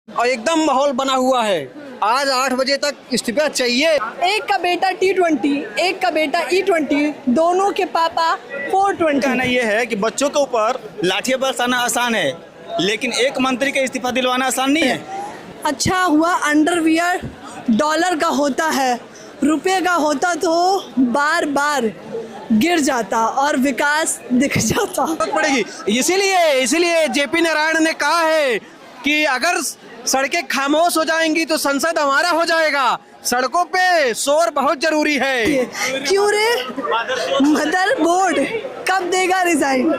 और एकदम माहौल बना हुआ है। आज 8 बजे तक इस्तीफा चाहिए। एक का बेटा T20, एक का बेटा E20, दोनों के पापा 420। कहना यह है कि बच्चों के ऊपर लाठियां बरसाना आसान है, लेकिन एक मंत्री का इस्तीफा दिलवाना आसान नहीं है। अच्छा हुआ अंडरवियर डॉलर का होता है, रुपए का होता तो बार बार गिर जाता और विकास दिख जाता। पड़ेगी इसीलिए जेपी नारायण ने कहा है कि अगर सड़कें खामोश हो जाएंगी तो संसद हमारा हो जाएगा। सड़कों पे शोर बहुत जरूरी है। क्यों रे मदरबोर्ड कब देगा रिजाइन?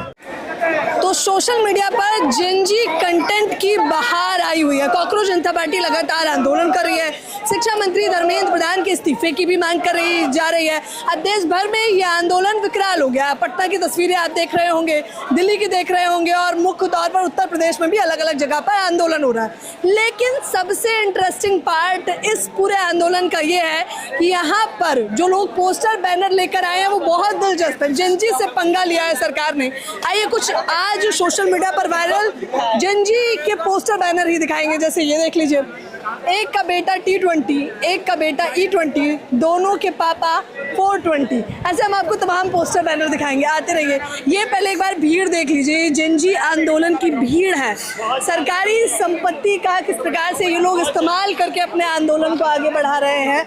तो सोशल मीडिया पर जेनजी कंटेंट की बहार आई हुई है। कॉकरोच जनता पार्टी लगातार आंदोलन कर रही है। शिक्षा मंत्री धर्मेंद्र प्रधान के इस्तीफे की भी मांग कर रही जा रही है। अब देश भर में यह आंदोलन विकराल हो गया। पटना की तस्वीरें आप देख रहे होंगे, दिल्ली की देख रहे होंगे और मुख्य तौर पर उत्तर प्रदेश में भी अलग अलग जगह पर आंदोलन हो रहा है। लेकिन सबसे इंटरेस्टिंग पार्ट इस पूरे आंदोलन का ये है कि यहाँ पर जो लोग पोस्टर बैनर लेकर आए हैं वो बहुत दिलचस्प है। जेनजी से पंगा लिया है सरकार ने। आइए कुछ आज सोशल मीडिया पर वायरल जेनजी के पोस्टर बैनर ही दिखाएंगे। जैसे ये देख लीजिए, एक का बेटा T20, एक का बेटा E20, दोनों के पापा 420। ऐसे हम आपको तमाम पोस्टर बैनर दिखाएंगे, आते रहिए। ये पहले एक बार भीड़ देख लीजिए, जेनजी आंदोलन की भीड़ है। सरकारी संपत्ति का किस प्रकार से ये लोग इस्तेमाल करके अपने आंदोलन को आगे बढ़ा रहे हैं।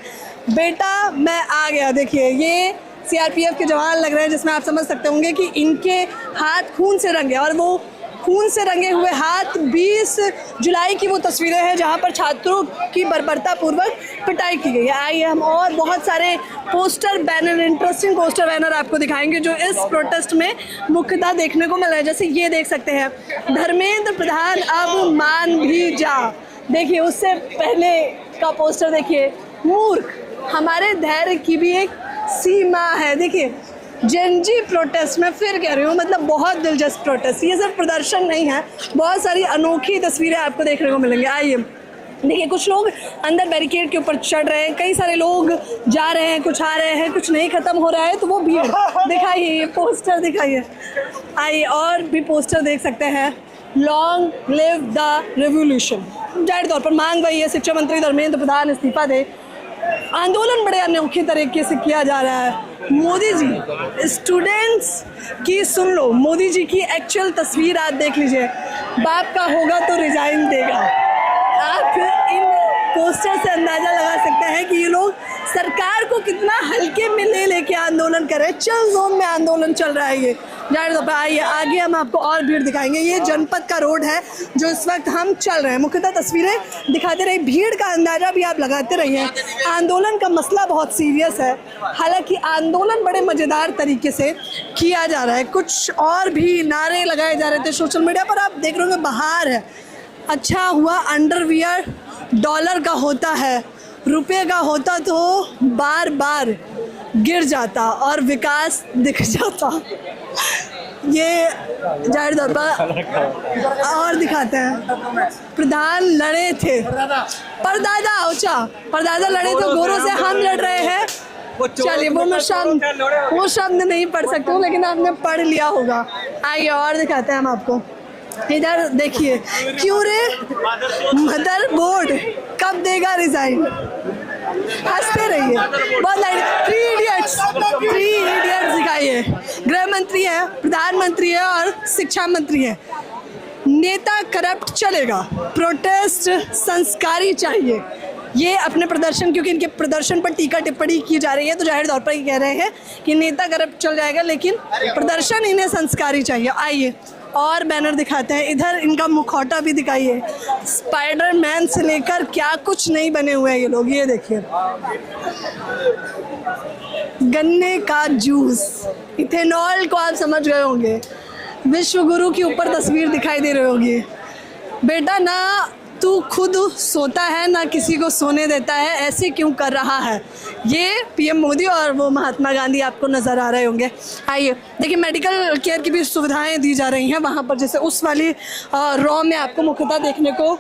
बेटा मैं आ गया, देखिए ये CRPF के जवान लग रहे हैं, जिसमें आप समझ सकते होंगे कि इनके हाथ खून से रंगे और वो खून से रंगे हुए हाथ 20 जुलाई की वो तस्वीरें हैं जहां पर छात्रों की बर्बरतापूर्वक पिटाई की गई है। आइए हम और बहुत सारे poster banner, interesting poster banner आपको दिखाएंगे जो इस प्रोटेस्ट में मुख्यतः देखने को मिल रहा है। जैसे ये देख सकते हैं, धर्मेंद्र प्रधान अब मान भी जा। देखिए उससे पहले का पोस्टर देखिए, मूर्ख हमारे धैर्य की भी एक सीमा है। देखिए जेनजी प्रोटेस्ट में फिर कह रही हूँ, मतलब बहुत दिलचस्प प्रोटेस्ट। ये सिर्फ प्रदर्शन नहीं है, बहुत सारी अनोखी तस्वीरें आपको देखने को मिलेंगी। आइए देखिए, कुछ लोग अंदर बैरिकेड के ऊपर चढ़ रहे हैं, कई सारे लोग जा रहे हैं, कुछ आ रहे हैं, कुछ नहीं खत्म हो रहा है। तो वो भीड़ दिखाइए, ये पोस्टर दिखाइए। आइए और भी पोस्टर देख सकते हैं, लॉन्ग लिव द रेवोल्यूशन। जाहिर तौर पर मांग वही है, शिक्षा मंत्री धर्मेंद्र प्रधान इस्तीफा दे। आंदोलन बड़े अनोखे तरीके से किया जा रहा है। मोदी जी स्टूडेंट्स की सुन लो, मोदी जी की एक्चुअल तस्वीर आप देख लीजिए। बाप का होगा तो रिजाइन देगा। आप इन पोस्टर से अंदाजा लगा सकते हैं कि ये लोग सरकार को कितना हल्के में लेके आंदोलन कर रहे हैं। चल जोन में आंदोलन चल रहा है ये। जाहिर तौर पर आइए आगे हम आपको और भीड़ दिखाएंगे। ये जनपद का रोड है जो इस वक्त हम चल रहे हैं। मुख्यतः तस्वीरें दिखाते रहिए, भीड़ का अंदाजा भी आप लगाते रहिए। आंदोलन का मसला बहुत सीरियस है, हालांकि आंदोलन बड़े मज़ेदार तरीके से किया जा रहा है। कुछ और भी नारे लगाए जा रहे थे सोशल मीडिया पर, आप देख रहे होंगे बाहर है। अच्छा हुआ अंडरवियर डॉलर का होता है, रुपए का होता तो बार बार गिर जाता और विकास दिख जाता। ये जाहिर तौर पर और दिखाते हैं, प्रधान लड़े थे परदादा लड़े तो गोरों से हम लड़ रहे हैं। चलिए वो शब्द नहीं पढ़ सकते हूँ, लेकिन आपने पढ़ लिया होगा। आइए और दिखाते हैं हम आपको। इधर देखिए, क्यों रे मदरबोर्ड कब देगा रिजाइन? हंसते रहिए। बहुत लाइट 3 इडियट्स दिखाइए। गृह मंत्री है, प्रधानमंत्री है और शिक्षा मंत्री है। नेता करप्ट चलेगा, प्रोटेस्ट संस्कारी चाहिए। ये अपने प्रदर्शन, क्योंकि इनके प्रदर्शन पर टीका टिप्पणी की जा रही है, तो जाहिर तौर पर ये कह रहे हैं कि नेता करप्ट चल जाएगा, लेकिन प्रदर्शन इन्हें संस्कारी चाहिए। आइए और बैनर दिखाते हैं। इधर इनका मुखौटा भी दिखाइए। स्पाइडरमैन से लेकर क्या कुछ नहीं बने हुए हैं ये लोग। ये देखिए, गन्ने का जूस, इथेनॉल को आप समझ गए होंगे। विश्व गुरु के ऊपर तस्वीर दिखाई दे रही होगी। बेटा ना तू खुद सोता है ना किसी को सोने देता है, ऐसे क्यों कर रहा है? ये PM मोदी और वो महात्मा गांधी आपको नज़र आ रहे होंगे। आइए देखिए, मेडिकल केयर की भी सुविधाएं दी जा रही हैं वहाँ पर, जैसे उस वाली रॉ में आपको मुख्यतः देखने को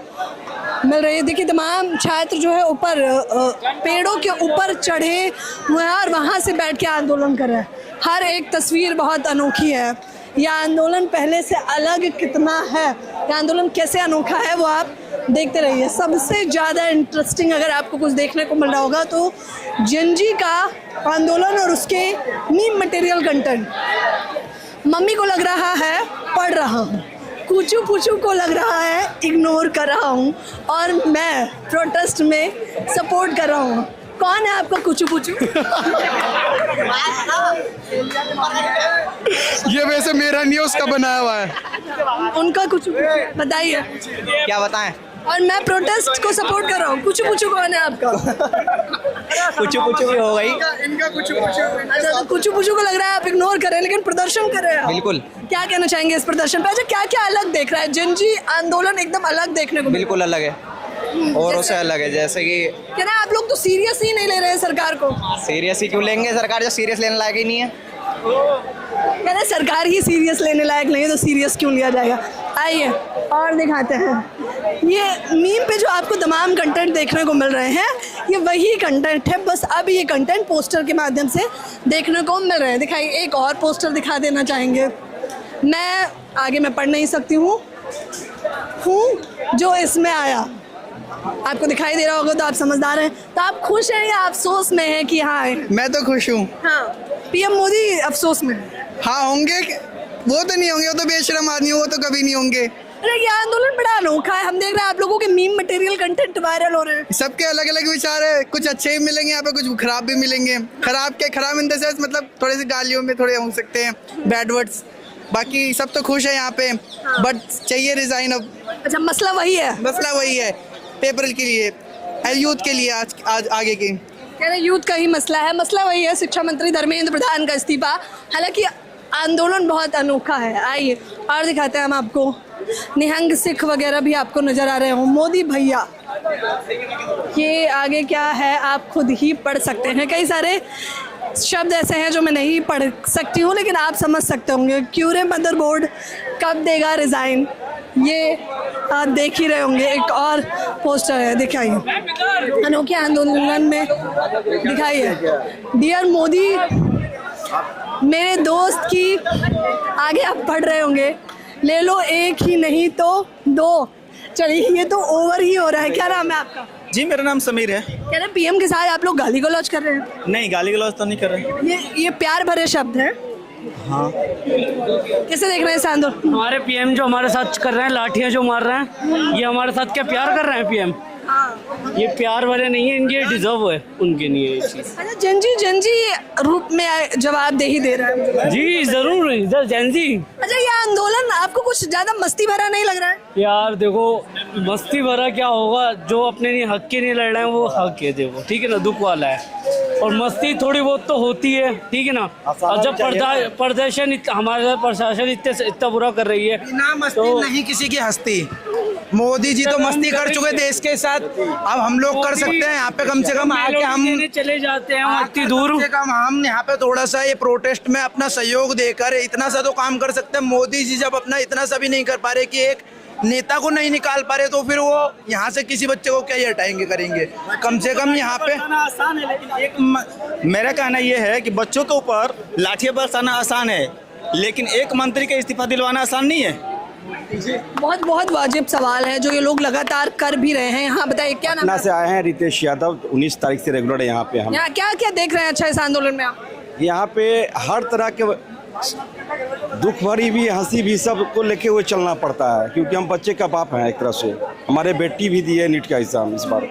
मिल रही है। देखिए तमाम छात्र जो है ऊपर पेड़ों के ऊपर चढ़े हुए हैं और वहाँ से बैठ के आंदोलन कर रहे हैं। हर एक तस्वीर बहुत अनोखी है। यह आंदोलन पहले से अलग कितना है ये आंदोलन कैसे अनोखा है वो आप देखते रहिए। सबसे ज़्यादा इंटरेस्टिंग अगर आपको कुछ देखने को मिल रहा होगा तो जेनजी का आंदोलन और उसके मीम मटेरियल कंटेंट। मम्मी को लग रहा है पढ़ रहा हूँ, कुचू पुचू को लग रहा है इग्नोर कर रहा हूँ, और मैं प्रोटेस्ट में सपोर्ट कर रहा हूँ। कौन है आपका कुचू पुचू? ये वैसे मेरा नहीं है, उसका बनाया हुआ है। उनका कुचू पुचू बताइए। क्या बताएं? और मैं प्रोटेस्ट को सपोर्ट कर रहा हूँ। कुचू पुचू कौन है आपका? कुछ भी हो गई। अच्छा, तो कुचू पुचू को लग रहा है आप इग्नोर कर रहे हैं लेकिन प्रदर्शन कर रहे हैं। बिल्कुल। क्या कहना चाहेंगे इस प्रदर्शन पे? अच्छा, क्या क्या अलग देख रहा है? जेनजी आंदोलन एकदम अलग देखने को बिल्कुल अलग है, औरों से अलग है। जैसे कि क्या ना, आप लोग तो सीरियस ही नहीं ले रहे हैं सरकार को। सीरियस ही क्यों लेंगे? सरकार जो सीरियस लेने लायक ही नहीं है। क्या ना, सरकार ही सीरियस लेने लायक नहीं है तो सीरियस क्यों लिया जाएगा? आइए और दिखाते हैं। ये मीम पे जो आपको तमाम कंटेंट देखने को मिल रहे हैं, ये वही कंटेंट है, बस अब ये कंटेंट पोस्टर के माध्यम से देखने को मिल रहे हैं। दिखाइए, एक और पोस्टर दिखा देना चाहेंगे। मैं आगे मैं पढ़ नहीं सकती हूँ जो इसमें आया। आपको दिखाई दे रहा होगा तो आप समझदार हैं। तो आप खुश हैं या अफसोस में हैं कि हाँ है? मैं तो खुश हूँ। हाँ, पीएम मोदी अफसोस में है। हाँ होंगे, वो तो नहीं होंगे, वो तो बेशरम आदमी, वो तो कभी नहीं होंगे। अरे ये आंदोलन बड़ा अनोखा है। हम देख रहे हैं आप लोगों के मीम मटेरियल कंटेंट वायरल हो रहे हैं। सबके अलग अलग विचार है, कुछ अच्छे भी मिलेंगे यहाँ पे, कुछ खराब भी मिलेंगे। खराब इन द सेंस मतलब थोड़ी सी गालियों में थोड़े हो सकते हैं, बैड वर्ड्स। बाकी सब तो खुश है यहाँ पे, बट चाहिए रिजाइन अब। अच्छा, मसला वही है। मसला वही है, पेपर के लिए, यूथ के लिए, आज आगे की कह रहे यूथ का ही मसला है। मसला वही है, शिक्षा मंत्री धर्मेंद्र प्रधान का इस्तीफा। हालांकि आंदोलन बहुत अनोखा है। आइए और दिखाते हैं हम आपको। निहंग सिख वगैरह भी आपको नजर आ रहे हो। मोदी भैया, ये आगे क्या है आप खुद ही पढ़ सकते हैं। कई सारे शब्द ऐसे हैं जो मैं नहीं पढ़ सकती हूँ, लेकिन आप समझ सकते होंगे। क्यूरे मदरबोर्ड कब देगा रिजाइन, ये आप देख ही रहे होंगे। एक और पोस्टर है, दिखाइए। अनोखे आंदोलन में दिखाइए। डियर मोदी, मेरे दोस्त की, आगे आप पढ़ रहे होंगे, ले लो एक ही नहीं तो दो। चलिए, ये तो ओवर ही हो रहा है। क्या नाम है आपका? जी, मेरा नाम समीर है। कह रहे पीएम के साथ आप लोग गाली गलौज कर रहे हैं। नहीं, गाली गलौज तो नहीं कर रहे। ये प्यार भरे शब्द है। हाँ, कैसे देख रहे हैं इस आंदोलन? हमारे पीएम जो हमारे साथ कर रहे हैं, लाठियां जो मार रहे हैं, ये हमारे साथ क्या प्यार कर रहे हैं पीएम? ये प्यार वाले नहीं है, इनके डिजर्व है, उनके नहीं है ये चीज। अच्छा, जेनजी रूप में जवाब दे ही दे रहा है। जी जरूर, इधर जेनजी। अच्छा, ये आंदोलन आपको कुछ ज्यादा मस्ती भरा नहीं लग रहा है? यार देखो, मस्ती भरा क्या होगा, जो अपने लिए हक के नहीं लड़ रहे हैं वो हक है, देखो ठीक है ना, दुख वाला है। और मस्ती थोड़ी बहुत तो होती है, ठीक है ना। और जब प्रदर्शन हमारे प्रशासन इतना बुरा कर रही है, बिना मस्ती नहीं किसी की हस्ती। मोदी जी तो मस्ती कर चुके देश के साथ, अब हम लोग कर सकते हैं यहाँ पे। कम से कम आके हम चले जाते हैं इतनी दूर। कम से कम हम यहाँ पे थोड़ा सा ये प्रोटेस्ट में अपना सहयोग देकर इतना सा तो काम कर सकते हैं। मोदी जी जब अपना इतना सा भी नहीं कर पा रहे कि एक नेता को नहीं निकाल पा रहे, तो फिर वो यहाँ से किसी बच्चे को क्या ही हटाएंगे, करेंगे? कम से कम यहाँ पे आसान है, लेकिन एक मेरा कहना ये है कि बच्चों के ऊपर लाठियां बरसाना आसान है, लेकिन एक मंत्री का इस्तीफा दिलवाना आसान नहीं है। बहुत बहुत वाजिब सवाल है जो ये लोग लगातार कर भी रहे हैं। यहाँ बताइए, क्या नाम पटना से आए हैं रितेश यादव, 19 तारीख से रेगुलर है यहाँ पे। हम यहाँ क्या क्या देख रहे हैं अच्छा इस आंदोलन में आप? यहाँ पे हर तरह के दुख भरी भी, हंसी भी, सब को लेके हुए चलना पड़ता है, क्योंकि हम बच्चे का बाप हैं एक तरह से। हमारे बेटी भी दी है नीट का एग्जाम इस बार,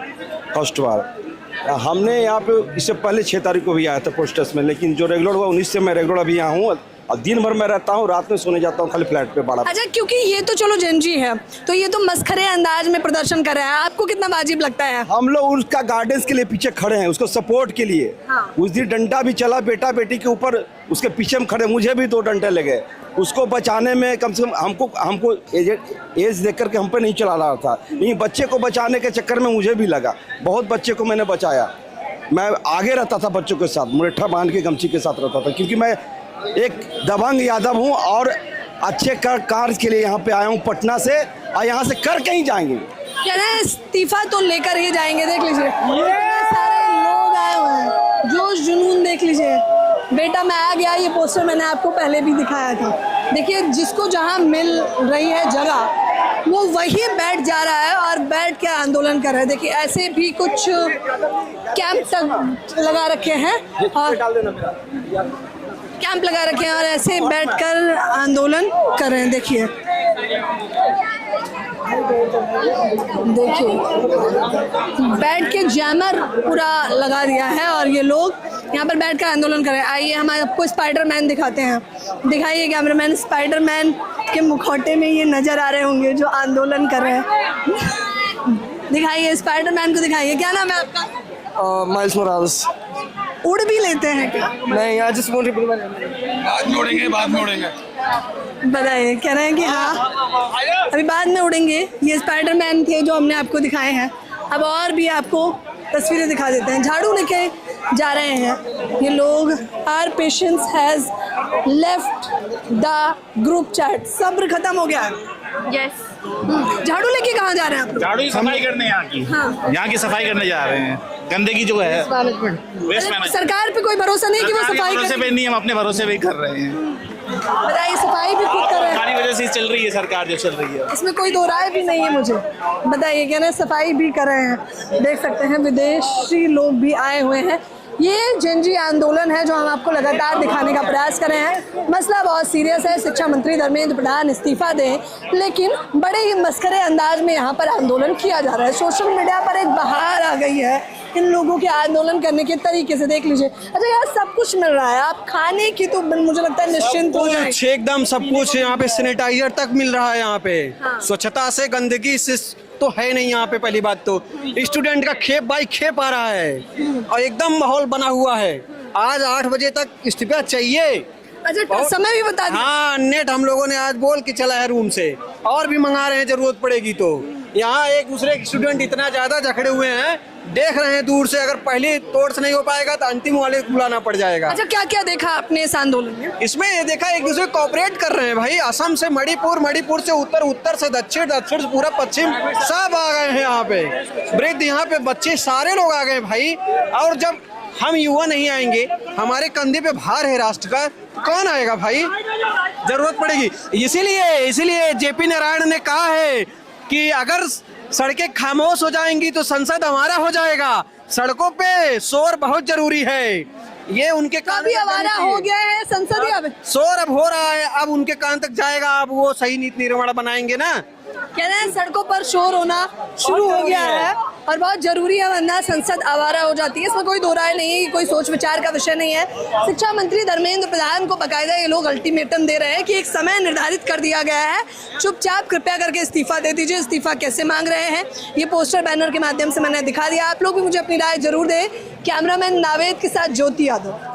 फर्स्ट बार। हमने यहाँ पे इससे पहले 6 तारीख को भी आया था पोस्टर्स में, लेकिन जो रेगुलर हुआ 19 से मैं रेगुलर अभी यहाँ हूँ। और दिन भर मैं रहता हूँ, रात में सोने जाता हूँ खाली फ्लैट पे बड़ा। अच्छा, क्योंकि ये तो चलो जेनजी है, तो ये तो मस्खरे अंदाज में प्रदर्शन कर रहा है, आपको कितना वाजिब लगता है? हम लोग उसका गार्डेंस के लिए पीछे खड़े हैं, उसको सपोर्ट के लिए। हाँ। उस दिन डंडा भी चला बेटा बेटी के ऊपर, उसके पीछे हम खड़े, मुझे भी 2 डंडे लगे। उसको बचाने में कम से कम हमको एज देख करके हम पे नहीं चला रहा था, लेकिन बच्चे को बचाने के चक्कर में मुझे भी लगा। बहुत बच्चे को मैंने बचाया। मैं आगे रहता था बच्चों के साथ, मुरेठा बांध के गमछी के साथ रहता था, क्योंकि मैं एक दबंग यादव हूँ और अच्छे कार्य के लिए यहाँ पे आया हूँ पटना से, और यहाँ से कर कहीं जाएंगे। क्या ना, इस्तीफा तो लेकर ही जाएंगे। देख लीजिए, सारे लोग आए हुए हैं, जोश जुनून देख लीजिए। बेटा मैं आ गया, ये पोस्टर मैंने आपको पहले भी दिखाया था। देखिए, जिसको जहाँ मिल रही है जगह, वो वही बैठ जा रहा है और बैठ के आंदोलन कर रहा है। देखिए ऐसे भी कुछ कैंप तक लगा रखे हैं और कैंप लगा रखे हैं और ऐसे बैठकर आंदोलन कर रहे हैं। देखिए बैठ के जैमर पूरा लगा दिया है और ये लोग यहाँ पर बैठकर आंदोलन कर रहे हैं। आइए हम आपको स्पाइडरमैन दिखाते हैं। दिखाइए कैमरामैन, स्पाइडरमैन के मुखौटे में ये नजर आ रहे होंगे जो आंदोलन कर रहे हैं। दिखाइए स्पाइडरमैन को, दिखाइए। क्या नाम है आपका? Miles Morales. उड़ भी लेते हैं क्या? नहीं, आज जिस बाद में उड़ेंगे। बताइए, कह रहे हैं कि हाँ अभी बाद में उड़ेंगे। ये स्पाइडरमैन थे जो हमने आपको दिखाए हैं। अब और भी आपको तस्वीरें दिखा देते हैं। झाड़ू लेके जा रहे हैं ये लोग। Our patience has left the group chat. सब्र खत्म हो गया। यस। झाड़ू लेके कहाँ जा रहे हैं आप लोग? झाड़ू की सफाई करने यहाँ की। हाँ। यहाँ की सफाई करने जा रहे हैं। गंदगी जो है वेस्ट मैनेजमेंट। सरकार पे कोई भरोसा नहीं कि वो सफाई भरोसे करेगी? पे नहीं, हम अपने भरोसे पे ही कर रहे हैं। बताइए, सफाई भी खुद कर रहे हैं। हमारी वजह से चल रही है सरकार जो चल रही है। इसमें कोई दो राय भी नहीं है मुझे। बताइए, कह रहे हैं सफाई भी कर रहे हैं। देख सकते हैं विदेशी लोग भी आए हुए हैं। ये जेनजी आंदोलन है जो हम आपको लगातार दिखाने का प्रयास कर रहे हैं। मसला बहुत सीरियस है। शिक्षा मंत्री धर्मेंद्र प्रधान इस्तीफा दें, लेकिन बड़े ही मस्खरे अंदाज में यहाँ पर आंदोलन किया जा रहा है। सोशल मीडिया पर एक बहार आ गई है इन लोगों के आंदोलन करने के तरीके से। देख लीजिए। अच्छा, यहाँ सब कुछ मिल रहा है। आप खाने की तो मुझे लगता है निश्चिंत हो जाए। एकदम सब कुछ यहाँ पे, सैनिटाइजर तक मिल रहा है यहाँ पे। स्वच्छता से, गंदगी से तो है नहीं यहाँ पे। पहली बात तो स्टूडेंट का खेप बाई खेप आ रहा है और एकदम माहौल बना हुआ है। आज 8 बजे तक इस्तीफा चाहिए। अच्छा, समय भी बता दिया। हाँ, नेट हम लोगों ने आज बोल के चला है रूम से। और भी मंगा रहे हैं जरूरत पड़ेगी तो। यहाँ एक दूसरे स्टूडेंट इतना ज्यादा जकड़े हुए हैं, देख रहे हैं दूर से। अगर पहले तोड़ से नहीं हो पाएगा तो अंतिम वाले को बुलाना पड़ जाएगा। अच्छा, क्या क्या देखा आपने इस आंदोलन में? इसमें ये देखा एक दूसरे कोऑपरेट कर रहे हैं भाई। असम से मणिपुर, मणिपुर से उत्तर, उत्तर से दक्षिण, दक्षिण से पूरा पश्चिम, सब आ गए हैं यहाँ पे। वृद्ध, यहाँ पे बच्चे, सारे लोग आ गए भाई। और जब हम युवा नहीं आएंगे, हमारे कंधे पे भार है राष्ट्र का, कौन आएगा भाई? जरूरत पड़ेगी। इसीलिए जेपी नारायण ने कहा है कि अगर सड़कें खामोश हो जाएंगी तो संसद हमारा हो जाएगा। सड़कों पे शोर बहुत जरूरी है। ये उनके कान काफी आवारा हो गया है संसद। अब शोर अब हो रहा है, अब उनके कान तक जाएगा। अब वो सही नीति निर्माण बनाएंगे ना। कह रहे हैं सड़कों पर शोर होना शुरू हो गया है और बहुत जरूरी है, वरना संसद आवारा हो जाती है। इसमें कोई दो राय नहीं है, कोई सोच विचार का विषय नहीं है। शिक्षा मंत्री धर्मेंद्र प्रधान को बाकायदा ये लोग अल्टीमेटम दे रहे हैं कि एक समय निर्धारित कर दिया गया है, चुपचाप कृपया करके इस्तीफा दे दीजिए। इस्तीफा कैसे मांग रहे हैं ये पोस्टर बैनर के माध्यम से मैंने दिखा दिया। आप लोग भी मुझे अपनी राय जरूर दें। कैमरामैन नावेद के साथ ज्योति यादव।